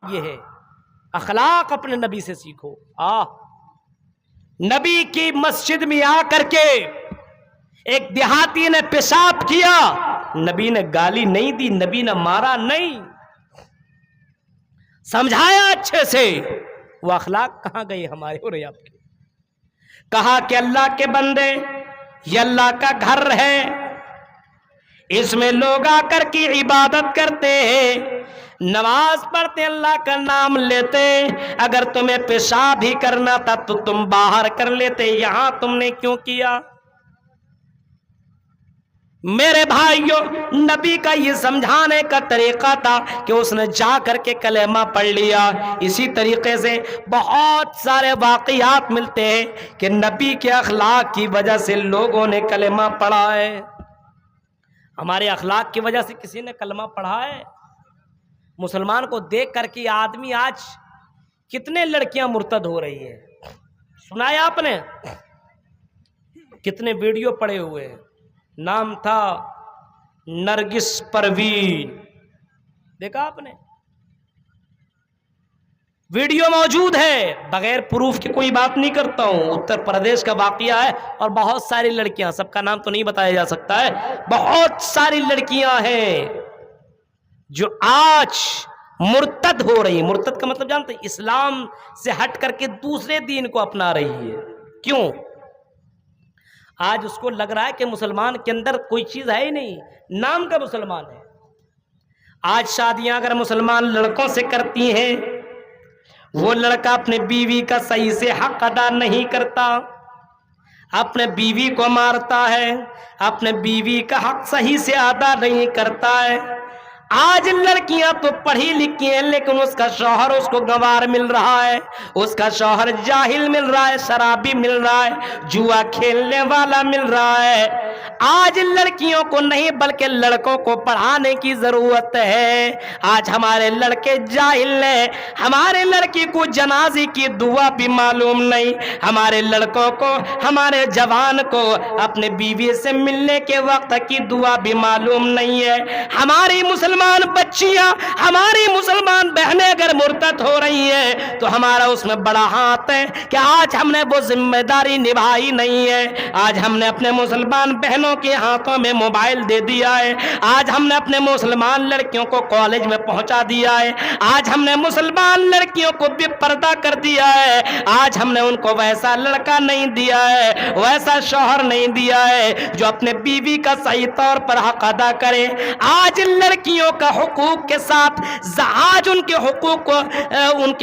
یہ ہے اخلاق اپنے نبی سے سیکھو۔ نبی کی مسجد میں آ کر کے ایک دیہاتی نے پیشاب کیا، نبی نے گالی نہیں دی، نبی نے مارا نہیں، سمجھایا اچھے سے۔ وہ اخلاق کہاں گئے ہمارے اور آپ کے؟ کہا کہ اللہ کے بندے، یہ اللہ کا گھر ہے، اس میں لوگ آ کر کی عبادت کرتے ہیں، نماز پڑھتے، اللہ کا نام لیتے، اگر تمہیں پیشاب ہی کرنا تھا تو تم باہر کر لیتے، یہاں تم نے کیوں کیا؟ میرے بھائیوں، نبی کا یہ سمجھانے کا طریقہ تھا کہ اس نے جا کر کے کلمہ پڑھ لیا۔ اسی طریقے سے بہت سارے واقعات ملتے ہیں کہ نبی کے اخلاق کی وجہ سے لوگوں نے کلمہ پڑھا ہے۔ ہمارے اخلاق کی وجہ سے کسی نے کلمہ پڑھا ہے؟ مسلمان کو دیکھ کر کے آدمی آج کتنے لڑکیاں مرتد ہو رہی ہیں، سنا ہے آپ نے؟ کتنے ویڈیو پڑے ہوئے ہیں، نام تھا نرگس پروین، دیکھا آپ نے؟ ویڈیو موجود ہے، بغیر پروف کے کوئی بات نہیں کرتا ہوں، اتر پردیش کا واقعہ ہے، اور بہت ساری لڑکیاں، سب کا نام تو نہیں بتایا جا سکتا ہے، بہت ساری لڑکیاں ہیں جو آج مرتد ہو رہی ہیں۔ مرتد کا مطلب جانتے ہیں؟ اسلام سے ہٹ کر کے دوسرے دین کو اپنا رہی ہے۔ کیوں؟ آج اس کو لگ رہا ہے کہ مسلمان کے اندر کوئی چیز ہے ہی نہیں، نام کا مسلمان ہے۔ آج شادیاں اگر مسلمان لڑکوں سے کرتی ہیں، وہ لڑکا اپنے بیوی کا صحیح سے حق ادا نہیں کرتا، اپنے بیوی کو مارتا ہے، اپنے بیوی کا حق صحیح سے ادا نہیں کرتا ہے۔ آج لڑکیاں تو پڑھی لکھی ہیں، لیکن اس کا شوہر اس کو گنوار مل رہا ہے، اس کا شوہر جاہل مل رہا ہے، شرابی مل رہا ہے، جوا کھیلنے والا مل رہا ہے۔ آج لڑکیوں کو نہیں بلکہ لڑکوں کو پڑھانے کی ضرورت ہے۔ آج ہمارے لڑکے جاہل ہیں، ہمارے لڑکی کو جنازے کی دعا بھی معلوم نہیں، ہمارے لڑکوں کو، ہمارے جوان کو اپنے بیوی سے ملنے کے وقت کی دعا بھی معلوم نہیں ہے۔ ہماری مسلمان بچیاں، ہماری مسلمان بہنیں اگر مرتد ہو رہی ہیں تو ہمارا اس میں بڑا ہاتھ ہے کہ آج ہم نے وہ ذمہ داری نبھائی نہیں ہے۔ آج ہم نے اپنے مسلمان بہنوں کے ہاتھوں میں موبائل دے دیا ہے، آج ہم نے اپنے مسلمان لڑکیوں کو کالج میں پہنچا دیا ہے، آج ہم نے مسلمان لڑکیوں کو بھی پردہ کر دیا ہے، آج ہم نے ان کو ویسا لڑکا نہیں دیا ہے، ویسا شوہر نہیں دیا ہے جو اپنے بیوی کا صحیح طور پر حق ادا کرے۔ آج لڑکیوں کا حقوق کے ساتھ آج ان کے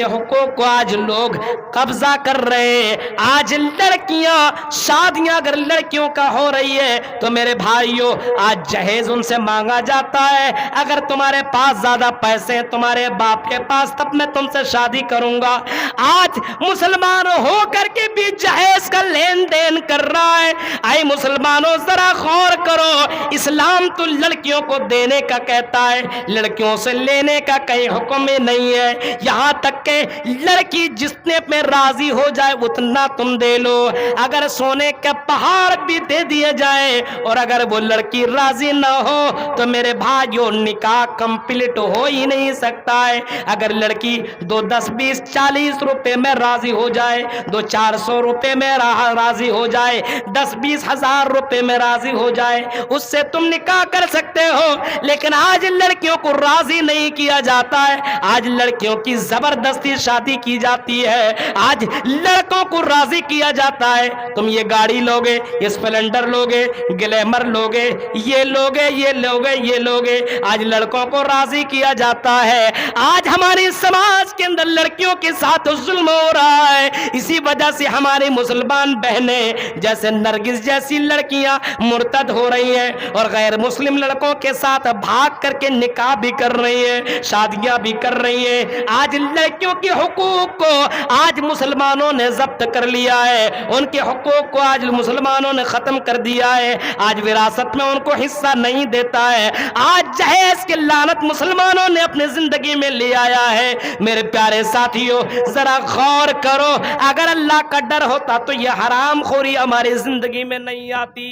حقوق کو آج لوگ قبضہ کر رہے ہیں۔ آج لڑکیاں، شادیاں اگر لڑکیوں کا ہو رہی ہے تو میرے بھائیوں آج جہیز ان سے مانگا جاتا ہے، اگر تمہارے پاس زیادہ پیسے ہیں تمہارے باپ کے پاس تب میں تم سے شادی کروں گا۔ آج مسلمان ہو کر کے بھی جہیز کا لین دین کر رہا ہے۔ اے مسلمانوں ذرا غور کرو، اسلام تو لڑکیوں کو دینے کا کہتا ہے، لڑکیوں سے لینے کا کہیں حکم نہیں ہے۔ یہاں تک کہ لڑکی جتنے پہ راضی ہو جائے اتنا تم دے لو، اگر سونے کا پہاڑ بھی دے دیا جائے اور اگر وہ لڑکی راضی نہ ہو تو میرے بھائیوں نکاح کمپلیٹ ہو ہی نہیں سکتا ہے۔ اگر لڑکی 2 10 20 40 روپے میں راضی ہو جائے، 2 400 روپے میں راضی ہو جائے، 10 20 ہزار روپے میں راضی ہو جائے، اس سے تم نکاح کر سکتے ہو۔ لیکن آج لڑکیوں کو راضی نہیں کیا جاتا ہے، آج لڑکیوں کی زبردستی شادی کی جاتی ہے، آج لڑکوں کو راضی کیا جاتا ہے، تم یہ گاڑی لوگے، یہ اسپلنڈر لوگے، گلیمر لوگے، یہ لوگے، یہ لوگے، یہ لوگے، آج لڑکوں کو راضی کیا جاتا ہے۔ آج ہماری سماج کے اندر لڑکیوں کے ساتھ ظلم ہو رہا ہے، اسی وجہ سے ہماری مسلمان بہنیں جیسے نرگس جیسی لڑکیاں مرتد ہو رہی ہیں اور غیر مسلم لڑکوں کے ساتھ بھاگ کر کے نکاح بھی کر رہی ہیں، شادیاں بھی کر رہی ہیں۔ آج لڑکیوں کے حقوق کو آج مسلمانوں نے ضبط کر لیا ہے، ان کے حقوق کو آج مسلمانوں نے ختم کر دیا ہے، آج وراثت میں ان کو حصہ نہیں دیتا ہے، آج جہیز کی لعنت مسلمانوں نے اپنی زندگی میں لے آیا ہے۔ میرے پیارے ساتھیوں ذرا غور کرو، اگر اللہ کا ڈر ہوتا تو یہ حرام خوری ہماری زندگی میں نہیں آتی۔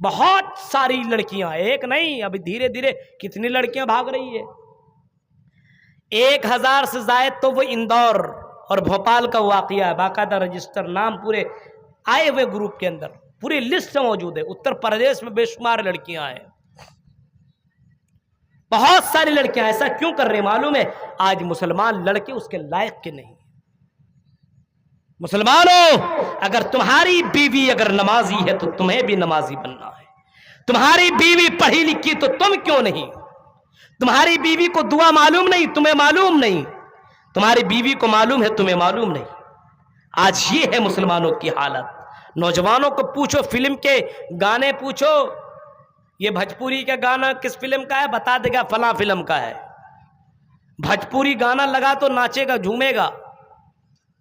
بہت ساری لڑکیاں، ایک نہیں، ابھی دھیرے دھیرے کتنی لڑکیاں بھاگ رہی ہے۔ 1000 سے زائد تو وہ اندور اور بھوپال کا واقعہ ہے، باقاعدہ رجسٹر نام پورے آئے ہوئے گروپ کے اندر پوری لسٹ موجود ہے۔ اتر پردیش میں بے شمار لڑکیاں ہیں، بہت ساری لڑکیاں۔ ایسا کیوں کر رہے معلوم ہے؟ آج مسلمان لڑکے اس کے لائق کے نہیں۔ مسلمانوں، اگر تمہاری بیوی اگر نمازی ہے تو تمہیں بھی نمازی بننا ہے۔ تمہاری بیوی پڑھی لکھی تو تم کیوں نہیں؟ تمہاری بیوی کو دعا معلوم نہیں، تمہیں معلوم نہیں۔ تمہاری بیوی کو معلوم ہے، تمہیں معلوم نہیں۔ آج یہ ہے مسلمانوں کی حالت۔ نوجوانوں کو پوچھو، فلم کے گانے پوچھو، یہ بھوجپوری کا گانا کس فلم کا ہے؟ بتا دے گا فلاں فلم کا ہے۔ بھوجپوری گانا لگا تو ناچے گا، جھومے گا،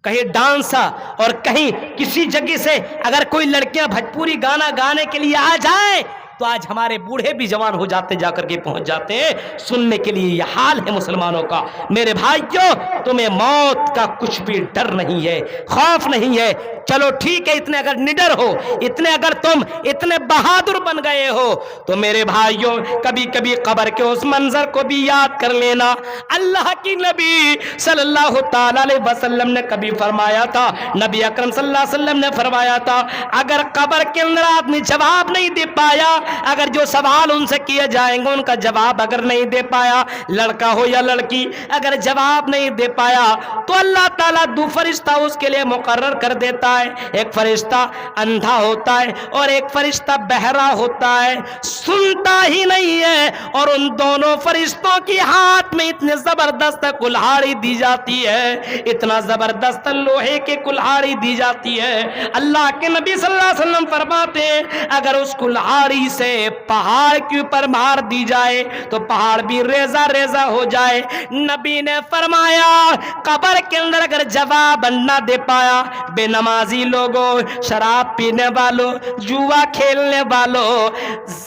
کہیں ڈانس اور کہیں کسی جگہ سے اگر کوئی لڑکیاں بھوجپوری گانا گانے کے لیے آ جائیں تو آج ہمارے بوڑھے بھی جوان ہو جاتے، جا کر کے پہنچ جاتے ہیں سننے کے لیے۔ یہ حال ہے مسلمانوں کا۔ میرے بھائیوں، تمہیں موت کا کچھ بھی ڈر نہیں ہے، خوف نہیں ہے۔ چلو ٹھیک ہے، اتنے اگر نڈر ہو، اتنے اگر تم اتنے بہادر بن گئے ہو تو میرے بھائیوں کبھی کبھی قبر کے اس منظر کو بھی یاد کر لینا۔ اللہ کی نبی صلی اللہ تعالی علیہ وسلم نے کبھی فرمایا تھا، نبی اکرم صلی اللہ علیہ وسلم نے فرمایا تھا، اگر قبر کے اندر آدمی جواب نہیں دے پایا، اگر جو سوال ان سے کیے جائیں گے ان کا جواب اگر نہیں دے پایا، لڑکا ہو یا لڑکی، اگر جواب نہیں دے پایا تو اللہ تعالیٰ دو فرشتہ اس کے لیے مقرر کر دیتا ہے۔ ایک فرشتہ اندھا ہوتا ہے اور ایک فرشتہ بہرا ہوتا ہے، سنتا ہی نہیں ہے، اور ان دونوں فرشتوں کی ہاتھ میں اتنے زبردست کلہاڑی دی جاتی ہے، اتنا زبردست لوہے کے کلہاڑی دی جاتی ہے۔ اللہ کے نبی صلی اللہ علیہ وسلم فرماتے ہیں اگر اس کلہاڑی سے پہاڑ کے اوپر مار دی جائے تو پہاڑ بھی ریزہ ریزہ ہو جائے۔ نبی نے فرمایا قبر کے اندر اگر جواب نہ دے پایا، بے نمازی لوگوں، شراب پینے والوں، جوا کھیلنے والوں،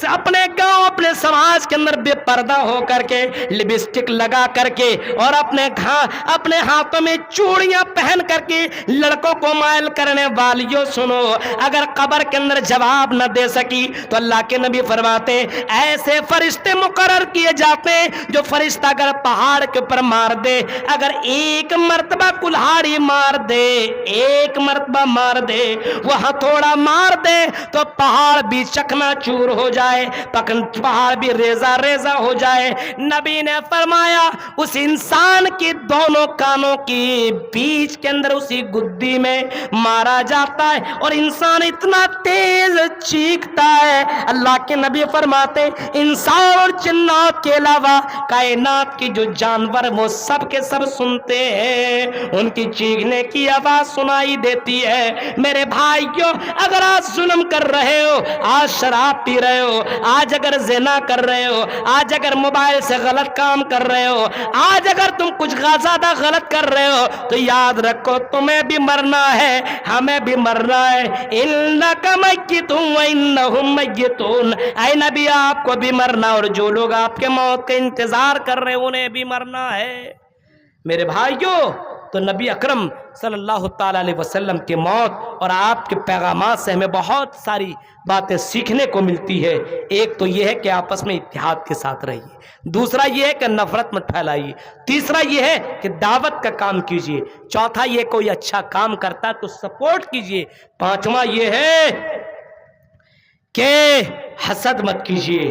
اپنے گاؤں اپنے سماج کے اندر بے پردہ ہو کر کے، لپسٹک لگا کر کے اور اپنے ہاتھوں میں چوڑیاں پہن کر کے لڑکوں کو مائل کرنے والیوں، سنو، اگر قبر کے اندر جواب نہ دے سکی تو اللہ کے نبی فرماتے ہیں ایسے فرشتے مقرر کیے جاتے ہیں جو فرشتہ اگر پہاڑ کے اوپر مار دے، اگر ایک مرتبہ کلہاڑی مار دے، ایک مرتبہ مار دے، وہ ہتھوڑا مار دے تو پہاڑ بھی چکنا چور ہو جائے، پہاڑ بھی ریزہ ریزہ ہو جائے۔ نبی نے فرمایا اس انسان کی دونوں کانوں کی بیچ کے اندر اسی گدی میں مارا جاتا ہے اور انسان اتنا تیز چیختا ہے، اللہ کے نبی فرماتے انسان اور جنات کے علاوہ کائنات کی جو جانور وہ سب کے سب سنتے ہیں، ان کی چیخنے کی آواز سنائی دیتی ہے۔ میرے بھائیوں، اگر آج ظلم کر رہے ہو، آج شراب پی رہے ہو، آج اگر زنا کر رہے ہو، آج اگر موبائل سے غلط کام کر رہے ہو، آج اگر تم کچھ زیادہ غلط کر رہے ہو تو یاد رکھو تمہیں بھی مرنا ہے، ہمیں بھی مرنا ہے۔ انک میت وانہم میتون، اے نبی آپ کو بھی مرنا اور جو لوگ آپ کے موت کا انتظار کر رہے ہیں انہیں بھی مرنا ہے۔ میرے بھائیوں، تو نبی اکرم صلی اللہ تعالی علیہ وسلم کے موت اور آپ کے پیغامات سے ہمیں بہت ساری باتیں سیکھنے کو ملتی ہے۔ ایک تو یہ ہے کہ آپس میں اتحاد کے ساتھ رہیے، دوسرا یہ ہے کہ نفرت مت پھیلائیے، تیسرا یہ ہے کہ دعوت کا کام کیجیے، چوتھا یہ کوئی اچھا کام کرتا تو سپورٹ کیجیے، پانچواں یہ ہے کہ حسد مت کیجیے،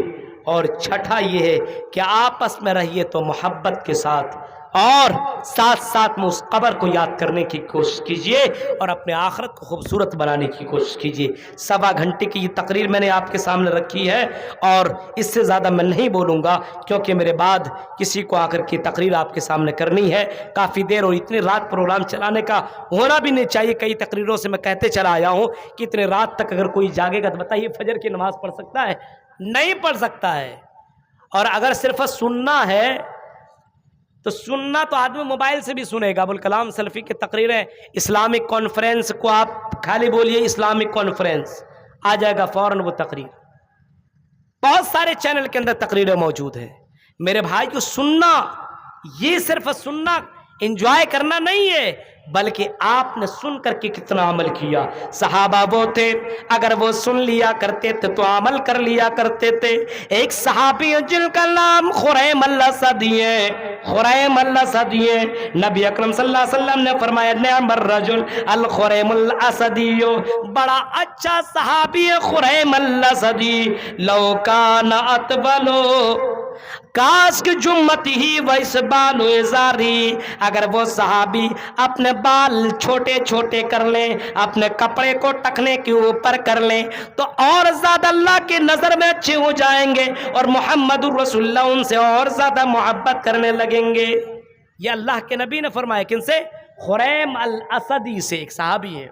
اور چھٹا یہ ہے کہ آپس میں رہیے تو محبت کے ساتھ، اور ساتھ ساتھ میں اس قبر کو یاد کرنے کی کوشش کیجئے اور اپنے آخرت کو خوبصورت بنانے کی کوشش کیجئے۔ 1.25 گھنٹے کی یہ تقریر میں نے آپ کے سامنے رکھی ہے اور اس سے زیادہ میں نہیں بولوں گا کیونکہ میرے بعد کسی کو آ کر کے تقریر آپ کے سامنے کرنی ہے کافی دیر، اور اتنی رات پروگرام چلانے کا ہونا بھی نہیں چاہیے۔ کئی تقریروں سے میں کہتے چلا آیا ہوں کہ اتنے رات تک اگر کوئی جاگے گا تو بتائیے فجر کی نماز پڑھ سکتا ہے؟ نہیں پڑھ سکتا ہے۔ اور اگر صرف سننا ہے تو سننا تو آدمی موبائل سے بھی سنے گا۔ ابوالکلام سلفی کی تقریریں، اسلامک کانفرنس کو آپ خالی بولیے اسلامک کانفرنس، آ جائے گا فوراً وہ تقریر۔ بہت سارے چینل کے اندر تقریریں موجود ہیں۔ میرے بھائی کو سننا، یہ صرف سننا انجوائے کرنا نہیں ہے بلکہ آپ نے سن کر کے کتنا عمل کیا. صحابہ وہ تھے اگر وہ سن لیا کرتے تھے تو عمل کر لیا کرتے تھے. ایک صحابی جن کا نام خریم الاسدی ہے, خریم الاسدی ہے. نبی اکرم صلی اللہ علیہ وسلم نے فرمایا نعم الرجل الخریم الاسدی, بڑا اچھا صحابی ہے خریم الاسدی. لو کان اطولو کاش کی جمتی ہی ویس بالو ازاری, اگر وہ صحابی اپنے بال چھوٹے چھوٹے کر لیں, اپنے کپڑے کو ٹکنے کے اوپر کر لیں تو اور زیادہ اللہ کی نظر میں اچھے ہو جائیں گے اور محمد الرسول اللہ ان سے اور زیادہ محبت کرنے لگیں گے. یہ اللہ کے نبی نے فرمایا. کن سے؟ خریم الاسدی سے, ایک صحابی ہے.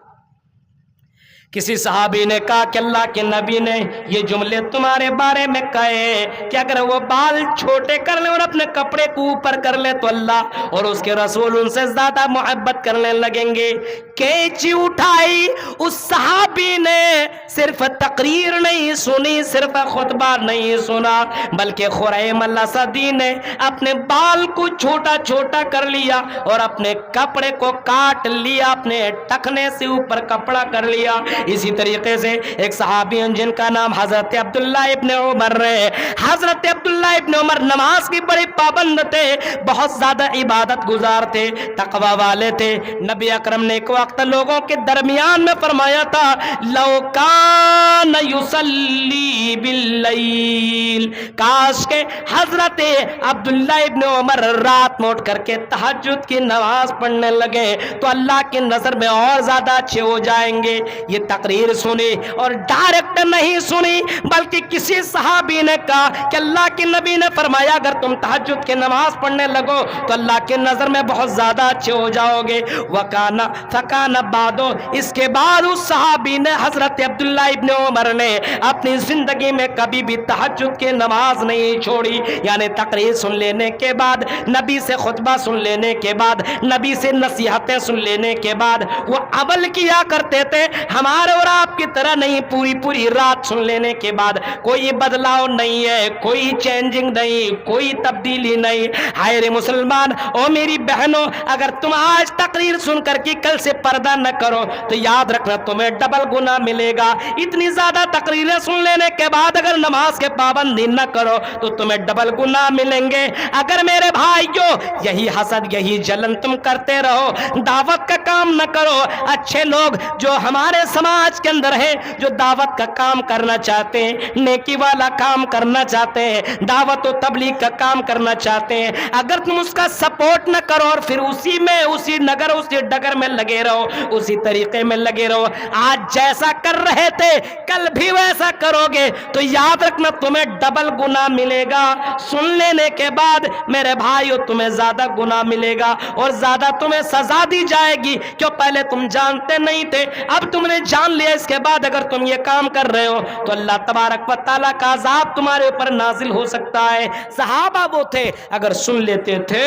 کسی صحابی نے کہا کہ اللہ کے نبی نے یہ جملے تمہارے بارے میں کہے کہ اگر وہ بال چھوٹے کر لیں اور اپنے کپڑے کو اوپر کر لیں تو اللہ اور اس کے رسول ان سے زیادہ محبت کرنے لگیں گے. کینچی اٹھائی اس صحابی نے, صرف تقریر نہیں سنی, صرف خطبہ نہیں سنا, بلکہ خریم الاسدی نے اپنے بال کو چھوٹا چھوٹا کر لیا اور اپنے کپڑے کو کاٹ لیا, اپنے ٹکنے سے اوپر کپڑا کر لیا. اسی طریقے سے ایک صحابی جن کا نام حضرت عبداللہ ابن عمر ہے. حضرت عبداللہ ابن عمر نماز کی بڑے پابند تھے, بہت زیادہ عبادت گزار تھے, تقوی والے تھے. نبی اکرم نے ایک وقت لوگوں کے درمیان میں فرمایا تھا لو کان یصلی باللیل, کاش کے حضرت عبداللہ ابن عمر رات میں اٹھ کر کے تہجد کی نماز پڑھنے لگے تو اللہ کی نظر میں اور زیادہ اچھے ہو جائیں گے. یہ تقریر سنی اور ڈائریکٹ نہیں سنی بلکہ کسی صحابی نے کہا کہ اللہ کے نبی نے فرمایا اگر تم تہجد کی نماز پڑھنے لگو تو اللہ کی نظر میں بہت زیادہ اچھے ہو جاؤ گے. وکانا فکانا بعدو, اس کے بعد اس صحابی نے حضرت عبداللہ ابن عمر نے اپنی زندگی میں کبھی بھی تہجد کی نماز نہیں چھوڑی. یعنی تقریر سن لینے کے بعد, نبی سے خطبہ سن لینے کے بعد, نبی سے نصیحتیں سن لینے کے بعد وہ عمل کیا کرتے تھے. ہمارے اور آپ کی طرح نہیں, پوری پوری رات سن لینے کے بعد کوئی بدلاؤ نہیں ہے, کوئی چینجنگ نہیں, کوئی تبدیلی نہیں. ہائے رے مسلمان او میری بہنوں, اگر تم آج تقریر سن کر کے کل سے پردہ نہ کرو تو یاد رکھنا تمہیں ڈبل گناہ ملے گا. اتنی زیادہ تقریریں سن لینے کے بعد اگر نماز کے پابندی نہ کرو تو تمہیں ڈبل گناہ ملیں گے. اگر میرے بھائیو یہی حسد یہی جلن تم کرتے رہو, دعوت کا کام نہ کرو. اچھے لوگ جو ہمارے سماج کے اندر ہے, جو دعوت کا کام کرنا چاہتے ہیں, نیکی والا کام کرنا چاہتے ہیں, دعوت و تبلیغ کا کام کرنا چاہتے ہیں, اگر تم اس کا سپورٹ نہ کرو اور پھر اسی میں اسی نگر اسی ڈگر میں لگے رہو, اسی طریقے میں لگے رہو, آج جیسا کر رہے تھے کل بھی ویسا کرو گے تو یاد رکھنا تمہیں ڈبل گناہ ملے گا. سن لینے کے بعد میرے بھائیو تمہیں زیادہ گناہ ملے گا اور زیادہ تمہیں سزا دی جائے گی. کیوں؟ پہلے تم جانتے نہیں تھے, اب تم نے جان لیا. اس کے بعد اگر تم یہ کام کر رہے ہو تو اللہ تبارک و تعالیٰ کا عذاب تمہارے اوپر نازل ہو سکتا ہے. صحابہ وہ تھے اگر سن لیتے تھے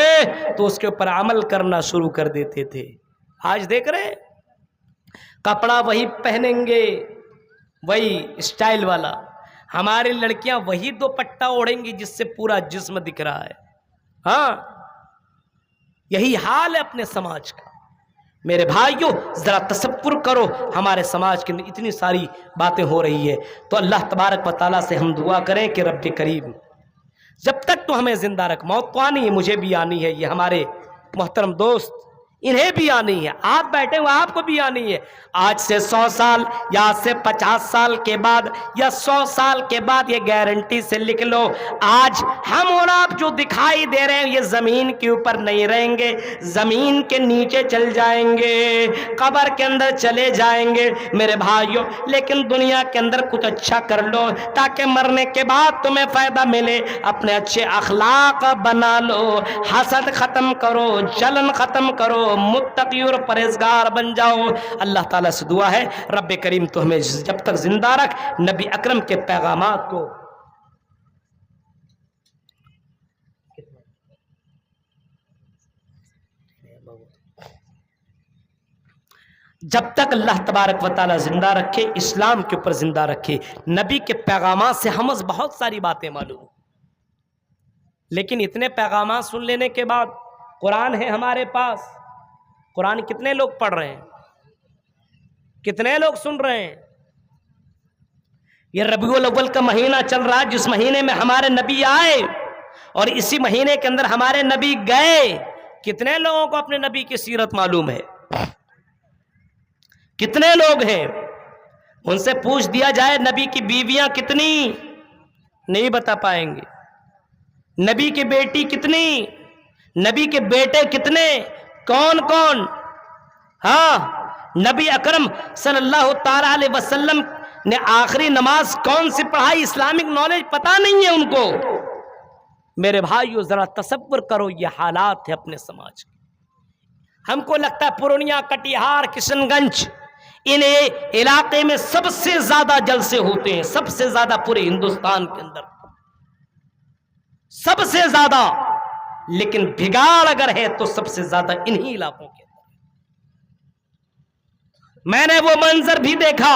تو اس کے اوپر عمل کرنا شروع کر دیتے تھے. آج دیکھ رہے کپڑا وہی پہنیں گے, وہی اسٹائل والا. ہماری لڑکیاں وہی دوپٹہ اوڑھیں گی جس سے پورا جسم دکھ رہا ہے. ہاں یہی حال ہے اپنے سماج کا. میرے بھائیوں ذرا تصور کرو, ہمارے سماج کے اندر اتنی ساری باتیں ہو رہی ہے تو اللہ تبارک و تعالیٰ سے ہم دعا کریں کہ رب کریم جب تک تو ہمیں زندہ رکھ. موت تو آنی ہے, مجھے بھی آنی ہے, یہ ہمارے محترم دوست انہیں بھی آنی ہے, آپ بیٹھے ہوئے آپ کو بھی آنی ہے. آج سے 100 سال یا آج سے 50 سال کے بعد یا 100 سال کے بعد یہ گارنٹی سے لکھ لو, آج ہم اور آپ جو دکھائی دے رہے ہیں یہ زمین کے اوپر نہیں رہیں گے, زمین کے نیچے چل جائیں گے, قبر کے اندر چلے جائیں گے. میرے بھائیوں لیکن دنیا کے اندر کچھ اچھا کر لو تاکہ مرنے کے بعد تمہیں فائدہ ملے. اپنے اچھے اخلاق بنا لو, حسد ختم کرو, جلن ختم کرو, متقی اور پرہیزگار بن جاؤ. اللہ تعالیٰ سے دعا ہے رب کریم تو ہمیں جب تک زندہ رکھ نبی اکرم کے پیغامات کو جب تک اللہ تبارک و تعالیٰ زندہ رکھے, اسلام کے اوپر زندہ رکھے. نبی کے پیغامات سے ہم بہت ساری باتیں معلوم, لیکن اتنے پیغامات سن لینے کے بعد قرآن ہے ہمارے پاس، قرآن کتنے لوگ پڑھ رہے ہیں، کتنے لوگ سن رہے ہیں؟ یہ ربیع الاول کا مہینہ چل رہا ہے، جس مہینے میں ہمارے نبی آئے اور اسی مہینے کے اندر ہمارے نبی گئے۔ کتنے لوگوں کو اپنے نبی کی سیرت معلوم ہے؟ کتنے لوگ ہیں؟ ان سے پوچھ دیا جائے نبی کی بیویاں کتنی، نہیں بتا پائیں گے۔ نبی کی بیٹی کتنی، نبی کے بیٹے کتنے، کون کون؟ ہاں، نبی اکرم صلی اللہ تعالی علیہ وسلم نے آخری نماز کون سی پڑھائی، اسلامک نالج پتہ نہیں ہے ان کو۔ میرے بھائیو ذرا تصور کرو، یہ حالات ہے اپنے سماج کے۔ ہم کو لگتا ہے پورنیہ، کٹیہار، کشن گنج، ان علاقے میں سب سے زیادہ جلسے ہوتے ہیں، سب سے زیادہ پورے ہندوستان کے اندر سب سے زیادہ، لیکن بگاڑ اگر ہے تو سب سے زیادہ انہی علاقوں کے اندر۔ میں نے وہ منظر بھی دیکھا،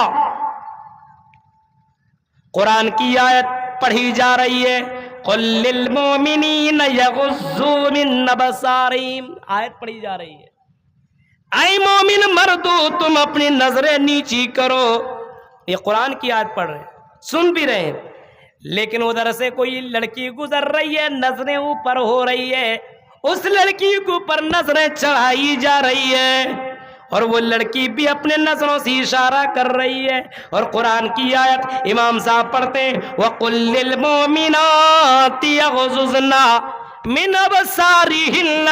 قرآن کی آیت پڑھی جا رہی ہے، قل للمؤمنین یغضوا من ابصارہم، آیت پڑھی جا رہی ہے، اے مومن مردو تم اپنی نظریں نیچی کرو۔ یہ قرآن کی آیت پڑھ رہے ہیں، سن بھی رہے ہیں، لیکن ادھر سے کوئی لڑکی گزر رہی ہے، نظریں اوپر ہو رہی ہے، اس لڑکی کے اوپر نظریں چڑھائی جا رہی ہے، اور وہ لڑکی بھی اپنے نظروں سے اشارہ کر رہی ہے۔ اور قرآن کی آیت امام صاحب پڑھتے ہیں، وَقُلْ لِلْمُؤْمِنَاتِ يَغْضُضْنَ مِنْ أَبْصَارِهِنَّ،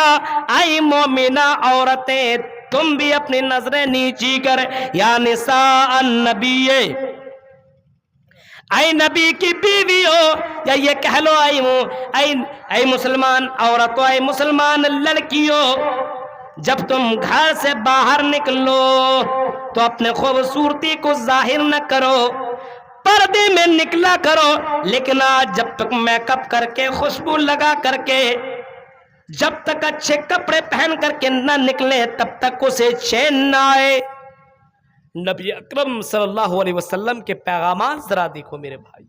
اے مومنہ عورتیں تم بھی اپنی نظریں نیچی کر، یا نساء النبی، اے نبی کی بیوی ہو، یا یہ کہہ لو اے مسلمان عورتوں، اے مسلمان لڑکیوں، جب تم گھر سے باہر نکلو تو اپنے خوبصورتی کو ظاہر نہ کرو، پردے میں نکلا کرو، لیکن آج جب تک میک اپ کر کے، خوشبو لگا کر کے، جب تک اچھے کپڑے پہن کر کے نہ نکلے تب تک اسے چین نہ آئے۔ نبی اکرم صلی اللہ علیہ وسلم کے پیغامات ذرا دیکھو میرے بھائی،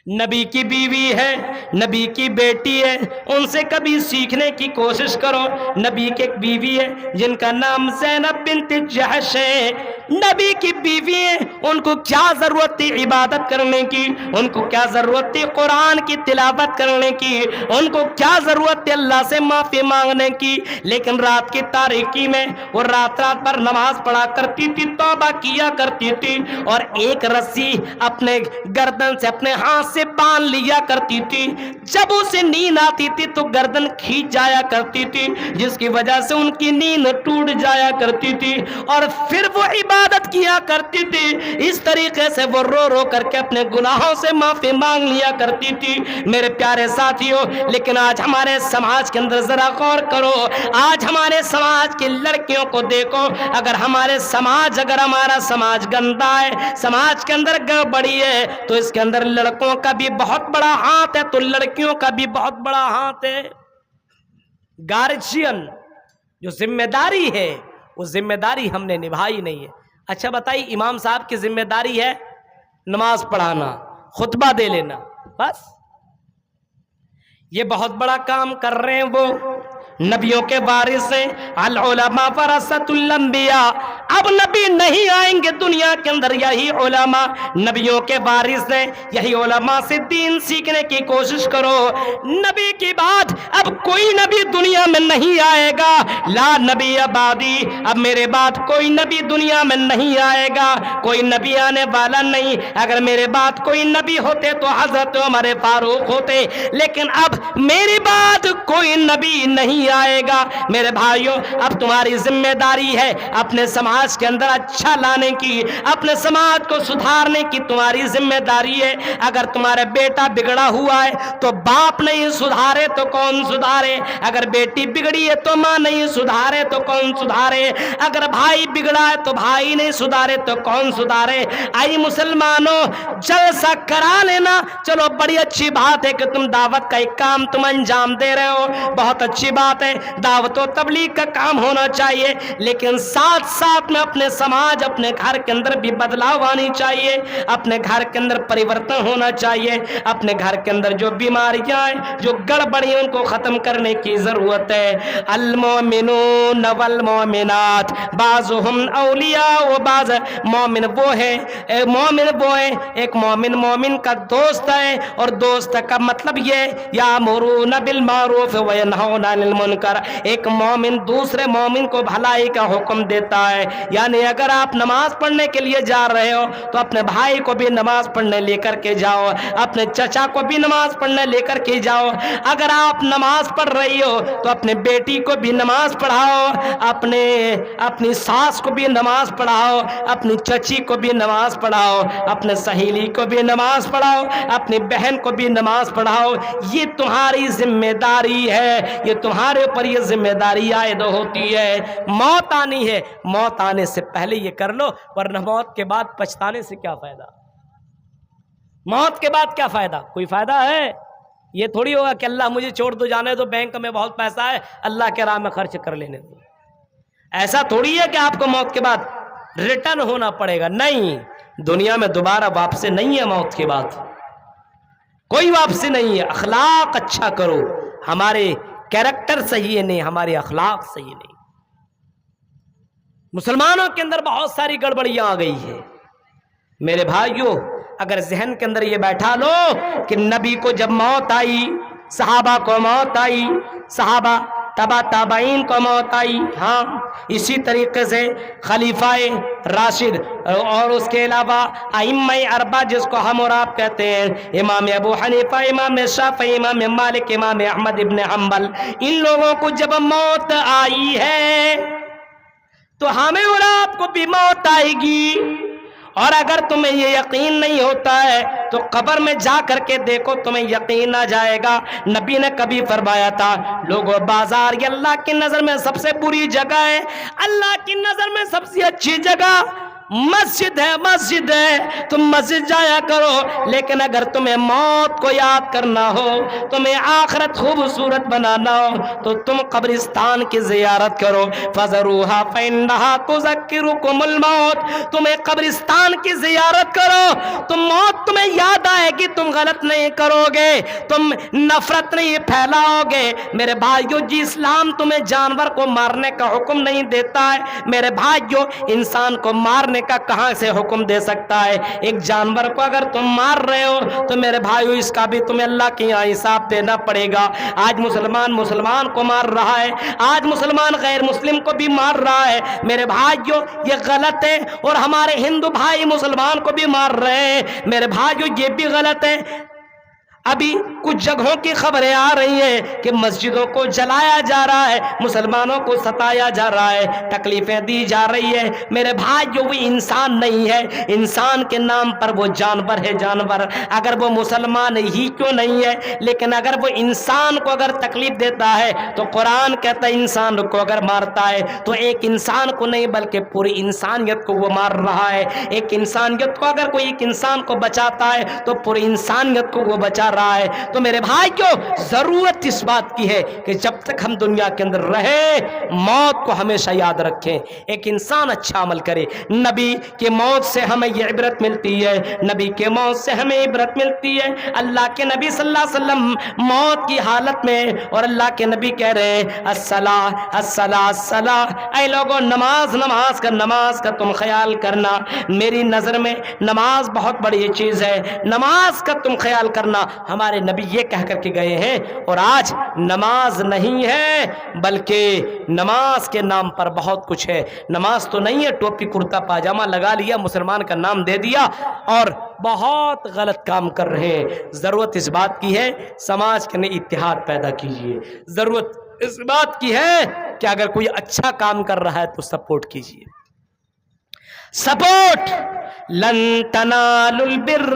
نبی کی بیوی ہے، نبی کی بیٹی ہے، ان سے کبھی سیکھنے کی کوشش کرو۔ نبی کی ایک بیوی ہے جن کا نام زینب بنت جحش ہے، نبی کی بیوی ہے، ان کو کیا ضرورت تھی عبادت کرنے کی، ان کو کیا ضرورت تھی قرآن کی تلاوت کرنے کی، ان کو کیا ضرورت تھی اللہ سے معافی مانگنے کی، لیکن رات کی تاریکی میں وہ رات پر نماز پڑھا کرتی تھی، توبہ کیا کرتی تھی، اور ایک رسی اپنے گردن سے، اپنے ہاتھ سے باندھ لیا کرتی تھی۔ جب اسے نیند آتی تھی تو گردن کھینچ جایا کرتی تھی، جس کی وجہ سے ان کی نیند ٹوٹ جایا کرتی تھی، اور پھر وہ عبادت کیا کرتی تھی۔ اس طریقے سے وہ رو رو کر کے اپنے گناہوں سے معافی مانگ لیا کرتی تھی۔ میرے پیارے ساتھیوں، لیکن آج ہمارے سماج کے اندر ذرا غور کرو، آج ہمارے سماج کی لڑکیوں کو دیکھو، اگر ہمارا سماج گندا ہے، سماج کے اندر گڑبڑی ہے، تو اس کے اندر لڑکوں کا بھی بہت بڑا ہاتھ ہے، تو لڑکیوں کا بھی بہت بڑا ہاتھ ہے۔ گارجین جو ذمہ داری ہے، وہ ذمہ داری ہم نے نبھائی نہیں ہے۔ اچھا بتائیے، امام صاحب کی ذمہ داری ہے نماز پڑھانا، خطبہ دے لینا، بس یہ بہت بڑا کام کر رہے ہیں وہ۔ نبیوں کے وارث ہیں، العلماء ورثۃ الانبیاء، اب نبی نہیں آئیں گے دنیا کے اندر، یہی علماء نبیوں کے وارث ہیں، یہی علماء سے دین سیکھنے کی کوشش کرو۔ نبی کی بات اب کوئی نبی دنیا میں نہیں آئے گا، لا نبی بعدی، اب میرے بعد کوئی نبی دنیا میں نہیں آئے گا، کوئی نبی آنے والا نہیں۔ اگر میرے بعد کوئی نبی ہوتے تو حضرت عمر فاروق ہوتے، لیکن اب میری بعد کوئی نبی نہیں آئے گا۔ میرے بھائیوں، اب تمہاری ذمہ داری ہے اپنے سماج کے اندر اچھا لانے کی، اپنے سماج کو سدھارنے کی تمہاری ذمہ داری ہے۔ اگر تمہارا بیٹا بگڑا ہوا ہے تو باپ نہیں سدھارے تو کون سدھارے؟ اگر بیٹی بگڑی ہے تو ماں نہیں سدھارے تو کون سدھارے؟ اگر بھائی بگڑا ہے تو بھائی نہیں سدھارے تو کون سدھارے؟ آئی مسلمانوں، جلسہ کرا لینا، چلو بڑی اچھی بات ہے کہ تم دعوت کا ایک کام تم انجام دے رہے ہو، بہت اچھی بات ہے دعوت و تبلیغ کا کام ہونا چاہیے، لیکن ساتھ ساتھ میں اپنے سماج اپنے گھر کے اندر بھی بدلاؤ آنی چاہیے، اپنے گھر کے اندر پریورتن ہونا چاہیے، اپنے گھر کے اندر جو بیماریاں ہیں جو گڑبڑی ان کو ختم کرنے کی ضرورت ہے۔ المؤمنون والمؤمنات بعضهم اولیاء و بعض، مومن وہ ہے ایک مومن مومن کا دوست ہے، اور دوست کا مطلب یہ یامرون بالمعروف وینہون عن المنکر، ایک مومن دوسرے مومن کو بھلائی کا حکم دیتا ہے۔ یعنی اگر آپ نماز پڑھنے کے لیے جا رہے ہو تو اپنے بھائی کو بھی نماز پڑھنے لے کر کے جاؤ، اپنے چچا کو بھی نماز پڑھنے لے کر کے جاؤ، اگر آپ نماز پڑھ رہی ہو تو اپنے بیٹی کو بھی نماز پڑھاؤ، اپنی ساس کو بھی نماز پڑھاؤ، اپنی چچی کو بھی نماز پڑھاؤ، اپنے سہیلی کو بھی نماز پڑھاؤ، اپنی بہن کو بھی نماز پڑھاؤ۔ یہ تمہاری ذمہ داری ہے، یہ تمہارے اوپر یہ ذمہ داری عائد ہوتی ہے۔ موت آنی ہے، موت آنے سے پہلے یہ کر لو، ورنہ موت کے بعد پچھتانے سے کیا فائدہ؟ موت کے بعد کیا فائدہ؟ کوئی فائدہ ہے؟ یہ تھوڑی ہوگا کہ اللہ مجھے چھوڑ دو، جانے دو، بینک میں بہت پیسہ ہے، اللہ کے راہ میں خرچ کر لینے دو۔ ایسا تھوڑی ہے کہ آپ کو موت کے بعد ریٹرن ہونا پڑے گا، نہیں، دنیا میں دوبارہ واپسی نہیں ہے، موت کے بعد کوئی واپسی نہیں ہے۔ اخلاق اچھا کرو، ہمارے کیریکٹر صحیح ہے نہیں، ہمارے اخلاق صحیح نہیں۔ مسلمانوں کے اندر بہت ساری گڑبڑیاں آ گئی ہے میرے بھائیوں۔ اگر ذہن کے اندر یہ بیٹھا لو کہ نبی کو جب موت آئی، صحابہ کو موت آئی، صحابہ تابعین کو موت آئی، ہاں اسی طریقے سے خلیفہ راشد اور اس کے علاوہ ائمہ اربعہ جس کو ہم اور آپ کہتے ہیں، امام ابو حنیفہ، امام شافعی، امام مالک، امام احمد ابن حنبل، ان لوگوں کو جب موت آئی ہے تو ہمیں اور آپ کو بھی موت آئے گی۔ اور اگر تمہیں یہ یقین نہیں ہوتا ہے تو قبر میں جا کر کے دیکھو، تمہیں یقین آ جائے گا۔ نبی نے کبھی فرمایا تھا، لوگوں بازار یہ اللہ کی نظر میں سب سے بری جگہ ہے، اللہ کی نظر میں سب سے اچھی جگہ مسجد ہے، مسجد ہے، تم مسجد جایا کرو۔ لیکن اگر تمہیں موت کو یاد کرنا ہو، تمہیں آخرت خوبصورت بنانا ہو تو تم قبرستان کی زیارت کرو۔ فَذَرُوهَا فَإِنَّهَا تُذَكِّرُكُمُ الْمَوْتَ، تمہیں قبرستان کی زیارت کرو، تم موت تمہیں یاد آئے گی، تم غلط نہیں کرو گے، تم نفرت نہیں پھیلاؤ گے۔ میرے بھائیو جی، اسلام تمہیں جانور کو مارنے کا حکم نہیں دیتا ہے میرے بھائیو، انسان کو مارنے کا کہاں سے حکم دے سکتا ہے؟ ایک جانور کو اگر تم مار رہے ہو تو میرے بھائیو اس کا بھی تمہیں اللہ کے یہاں حساب دینا پڑے گا۔ آج مسلمان کو مار رہا ہے، آج مسلمان غیر مسلم کو بھی مار رہا ہے میرے بھائیو، یہ غلط ہے۔ اور ہمارے ہندو بھائی مسلمان کو بھی مار رہے ہیں میرے بھائیو، یہ بھی غلط ہے۔ ابھی کچھ جگہوں کی خبریں آ رہی ہیں کہ مسجدوں کو جلایا جا رہا ہے، مسلمانوں کو ستایا جا رہا ہے، تکلیفیں دی جا رہی ہے میرے بھائی۔ وہ انسان نہیں ہے، انسان کے نام پر وہ جانور ہے، جانور۔ اگر وہ مسلمان ہی کیوں نہیں ہے، لیکن اگر وہ انسان کو اگر تکلیف دیتا ہے تو قرآن کہتا ہے انسان کو اگر مارتا ہے تو ایک انسان کو نہیں بلکہ پوری انسانیت کو وہ مار رہا ہے۔ ایک انسانیت کو اگر کوئی ایک انسان کو بچاتا ہے تو پوری انسانیت کو وہ بچا رہا ہے۔ تو میرے بھائیو، ضرورت اس بات کی ہے کہ جب تک ہم دنیا کے اندر رہے موت کو ہمیشہ یاد رکھیں، ایک انسان اچھا عمل کرے۔ نبی کے موت سے ہمیں یہ عبرت ملتی ہے، نبی کے موت سے ہمیں عبرت ملتی ہے۔ اللہ کے نبی صلی اللہ علیہ وسلم موت کی حالت میں، اور اللہ کے نبی کہہ رہے ہیں الصلاۃ الصلاۃ الصلاۃ، اے لوگوں نماز کا تم خیال کرنا، میری نظر میں نماز بہت بڑی چیز ہے، نماز کا تم خیال کرنا۔ ہمارے نبی یہ کہہ کر کے گئے ہیں، اور آج نماز نہیں ہے بلکہ نماز کے نام پر بہت کچھ ہے۔ نماز تو نہیں ہے، ٹوپی کرتا پاجامہ لگا لیا، مسلمان کا نام دے دیا اور بہت غلط کام کر رہے ہیں۔ ضرورت اس بات کی ہے سماج کے اندر اتحاد پیدا کیجیے، ضرورت اس بات کی ہے کہ اگر کوئی اچھا کام کر رہا ہے تو سپورٹ کیجیے، سپورٹ۔ لن تنالوا البر